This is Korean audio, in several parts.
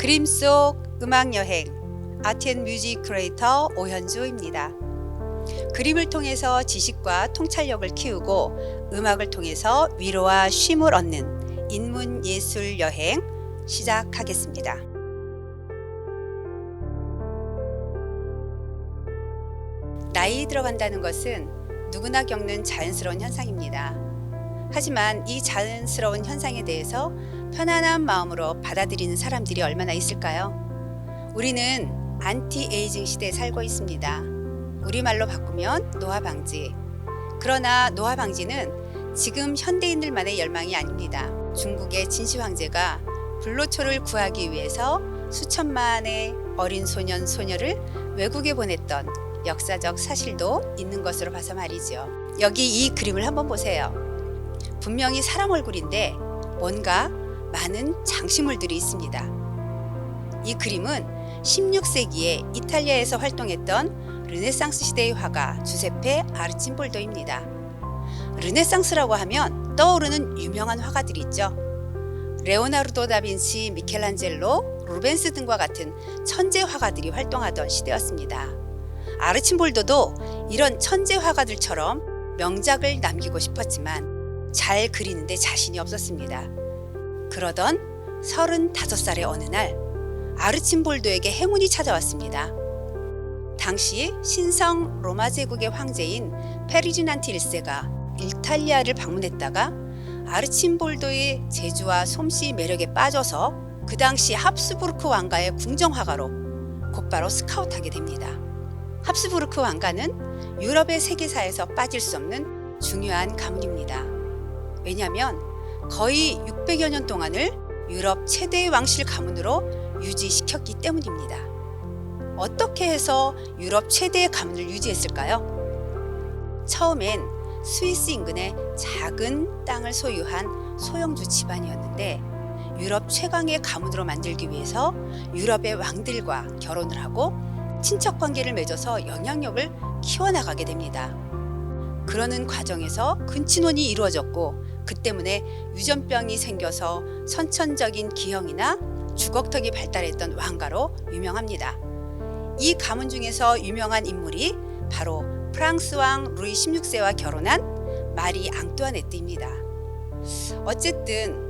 그림 속 음악여행 아트앤뮤직 크리에이터 오현주입니다. 그림을 통해서 지식과 통찰력을 키우고 음악을 통해서 위로와 쉼을 얻는 인문예술 여행 시작하겠습니다. 나이 들어간다는 것은 누구나 겪는 자연스러운 현상입니다. 하지만 이 자연스러운 현상에 대해서 편안한 마음으로 받아들이는 사람들이 얼마나 있을까요? 우리는 안티에이징 시대에 살고 있습니다. 우리말로 바꾸면 노화방지. 그러나 노화방지는 지금 현대인들만의 열망이 아닙니다. 중국의 진시 황제가 불로초를 구하기 위해서 수천만의 어린 소년, 소녀를 외국에 보냈던 역사적 사실도 있는 것으로 봐서 말이죠. 여기 이 그림을 한번 보세요. 분명히 사람 얼굴인데 뭔가 많은 장식물들이 있습니다. 이 그림은 16세기에 이탈리아에서 활동했던 르네상스 시대의 화가 주세페 아르침볼도입니다. 르네상스라고 하면 떠오르는 유명한 화가들이 있죠. 레오나르도 다빈치, 미켈란젤로, 루벤스 등과 같은 천재 화가들이 활동하던 시대였습니다. 아르침볼도도 이런 천재 화가들처럼 명작을 남기고 싶었지만 잘 그리는데 자신이 없었습니다. 그러던 35살의 어느 날 아르침볼도에게 행운이 찾아왔습니다. 당시 신성 로마 제국의 황제인 페르디난트 1세가 이탈리아를 방문했다가 아르침볼도의 재주와 솜씨 매력에 빠져서 그 당시 합스부르크 왕가의 궁정화가로 곧바로 스카우트하게 됩니다. 합스부르크 왕가는 유럽의 세계사에서 빠질 수 없는 중요한 가문입니다. 왜냐하면 거의 600여 년 동안을 유럽 최대의 왕실 가문으로 유지시켰기 때문입니다. 어떻게 해서 유럽 최대의 가문을 유지했을까요? 처음엔 스위스 인근의 작은 땅을 소유한 소형주 집안이었는데 유럽 최강의 가문으로 만들기 위해서 유럽의 왕들과 결혼을 하고 친척 관계를 맺어서 영향력을 키워나가게 됩니다. 그러는 과정에서 근친혼이 이루어졌고 그 때문에 유전병이 생겨서 선천적인 기형이나 주걱턱이 발달했던 왕가로 유명합니다. 이 가문 중에서 유명한 인물이 바로 프랑스 왕 루이 16세와 결혼한 마리 앙뚜아네트입니다. 어쨌든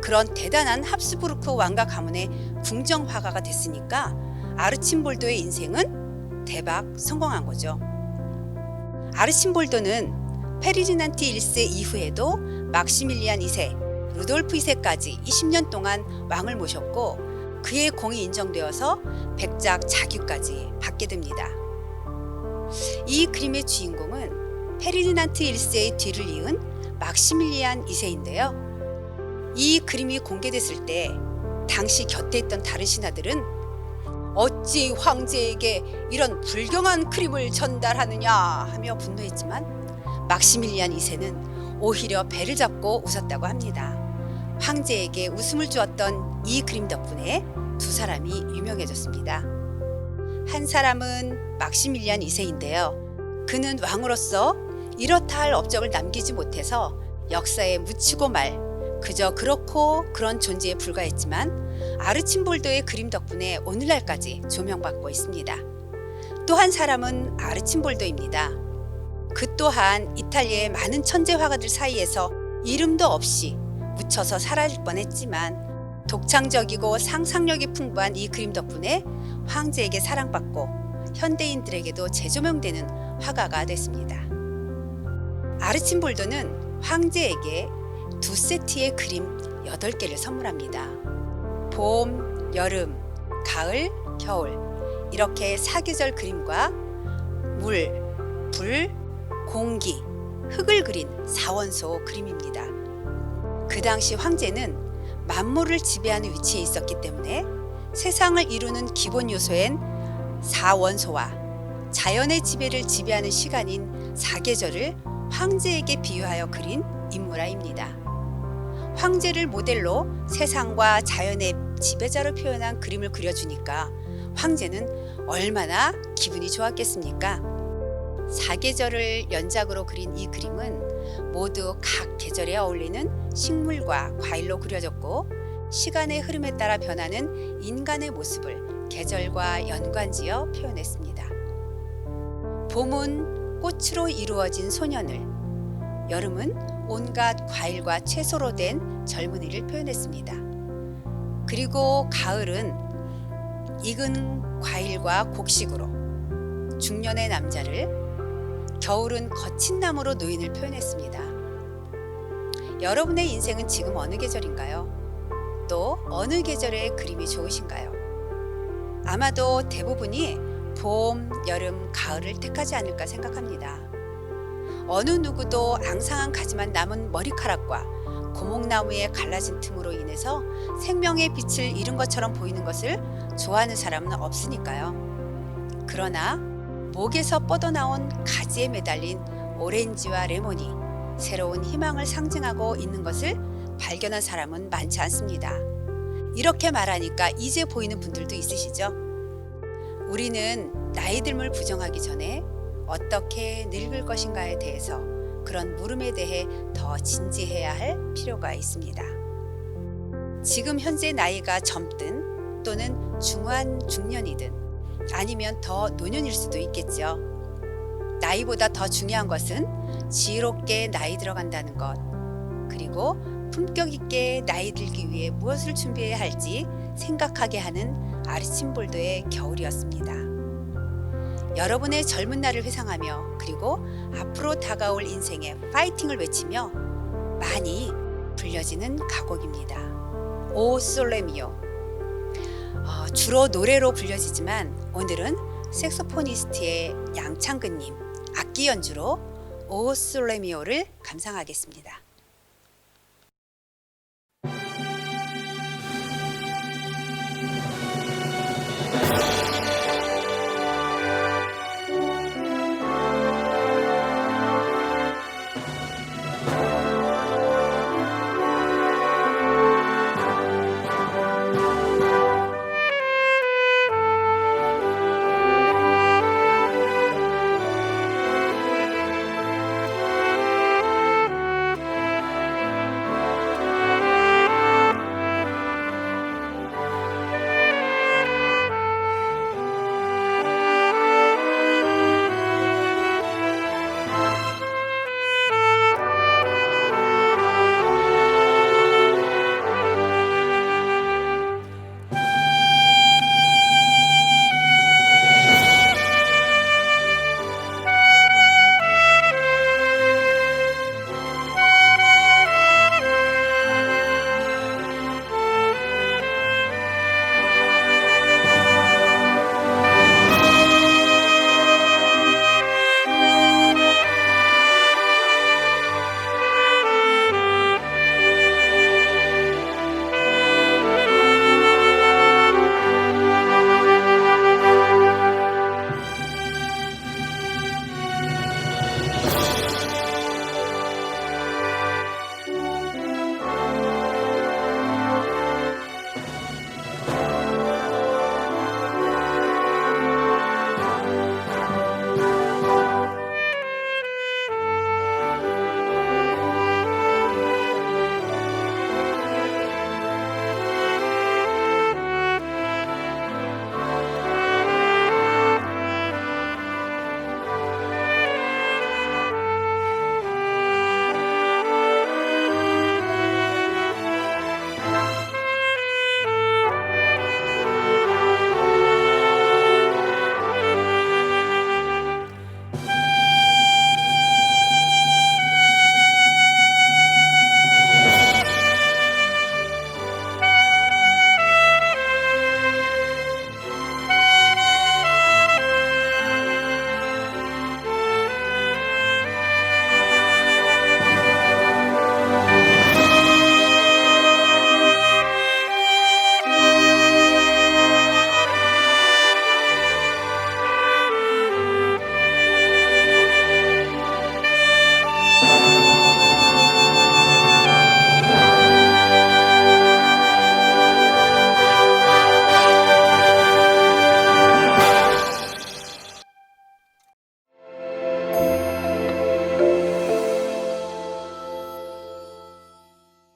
그런 대단한 합스부르크 왕가 가문의 궁정 화가가 됐으니까 아르침볼도의 인생은 대박 성공한 거죠. 아르침볼도는 페르디난트 1세 이후에도 막시밀리안 2세, 루돌프 2세까지 20년 동안 왕을 모셨고 그의 공이 인정되어서 백작 자규까지 받게 됩니다. 이 그림의 주인공은 페르디난트 1세의 뒤를 이은 막시밀리안 2세인데요. 이 그림이 공개됐을 때 당시 곁에 있던 다른 신하들은 어찌 황제에게 이런 불경한 그림을 전달하느냐 하며 분노했지만 막시밀리안 2세는 오히려 배를 잡고 웃었다고 합니다. 황제에게 웃음을 주었던 이 그림 덕분에 두 사람이 유명해졌습니다. 한 사람은 막시밀리안 2세인데요. 그는 왕으로서 이렇다 할 업적을 남기지 못해서 역사에 묻히고 말 그저 그렇고 그런 존재에 불과했지만 아르침볼도의 그림 덕분에 오늘날까지 조명받고 있습니다. 또 한 사람은 아르침볼도입니다. 그 또한 이탈리아의 많은 천재 화가들 사이에서 이름도 없이 묻혀서 사라질 뻔했지만 독창적이고 상상력이 풍부한 이 그림 덕분에 황제에게 사랑받고 현대인들에게도 재조명되는 화가가 됐습니다. 아르침볼도는 황제에게 2세트의 그림 8개를 선물합니다. 봄, 여름, 가을, 겨울 이렇게 사계절 그림과 물, 불, 공기, 흙을 그린 4원소 그림입니다. 그 당시 황제는 만물을 지배하는 위치에 있었기 때문에 세상을 이루는 기본 요소엔 4원소와 자연의 지배를 지배하는 시간인 사계절을 황제에게 비유하여 그린 인물화입니다. 황제를 모델로 세상과 자연의 지배자로 표현한 그림을 그려주니까 황제는 얼마나 기분이 좋았겠습니까? 사계절을 연작으로 그린 이 그림은 모두 각 계절에 어울리는 식물과 과일로 그려졌고 시간의 흐름에 따라 변하는 인간의 모습을 계절과 연관지어 표현했습니다. 봄은 꽃으로 이루어진 소년을, 여름은 온갖 과일과 채소로 된 젊은이를 표현했습니다. 그리고 가을은 익은 과일과 곡식으로 중년의 남자를, 겨울은 거친 나무로 노인을 표현했습니다. 여러분의 인생은 지금 어느 계절인가요? 또 어느 계절의 그림이 좋으신가요? 아마도 대부분이 봄, 여름, 가을을 택하지 않을까 생각합니다. 어느 누구도 앙상한 가지만 남은 머리카락과 고목나무의 갈라진 틈으로 인해서 생명의 빛을 잃은 것처럼 보이는 것을 좋아하는 사람은 없으니까요. 그러나 목에서 뻗어나온 가지에 매달린 오렌지와 레몬이 새로운 희망을 상징하고 있는 것을 발견한 사람은 많지 않습니다. 이렇게 말하니까 이제 보이는 분들도 있으시죠? 우리는 나이 듦을 부정하기 전에 어떻게 늙을 것인가에 대해서, 그런 물음에 대해 더 진지해야 할 필요가 있습니다. 지금 현재 나이가 젊든 또는 중후한 중년이든 아니면 더 노년일 수도 있겠죠. 나이보다 더 중요한 것은 지혜롭게 나이 들어간다는 것, 그리고 품격 있게 나이 들기 위해 무엇을 준비해야 할지 생각하게 하는 아르침볼도의 겨울이었습니다. 여러분의 젊은 날을 회상하며, 그리고 앞으로 다가올 인생에 파이팅을 외치며 많이 불려지는 가곡입니다. 오 솔레미오. 주로 노래로 불려지지만 오늘은 색소포니스트의 양창근님 악기 연주로 오 솔레미오를 감상하겠습니다.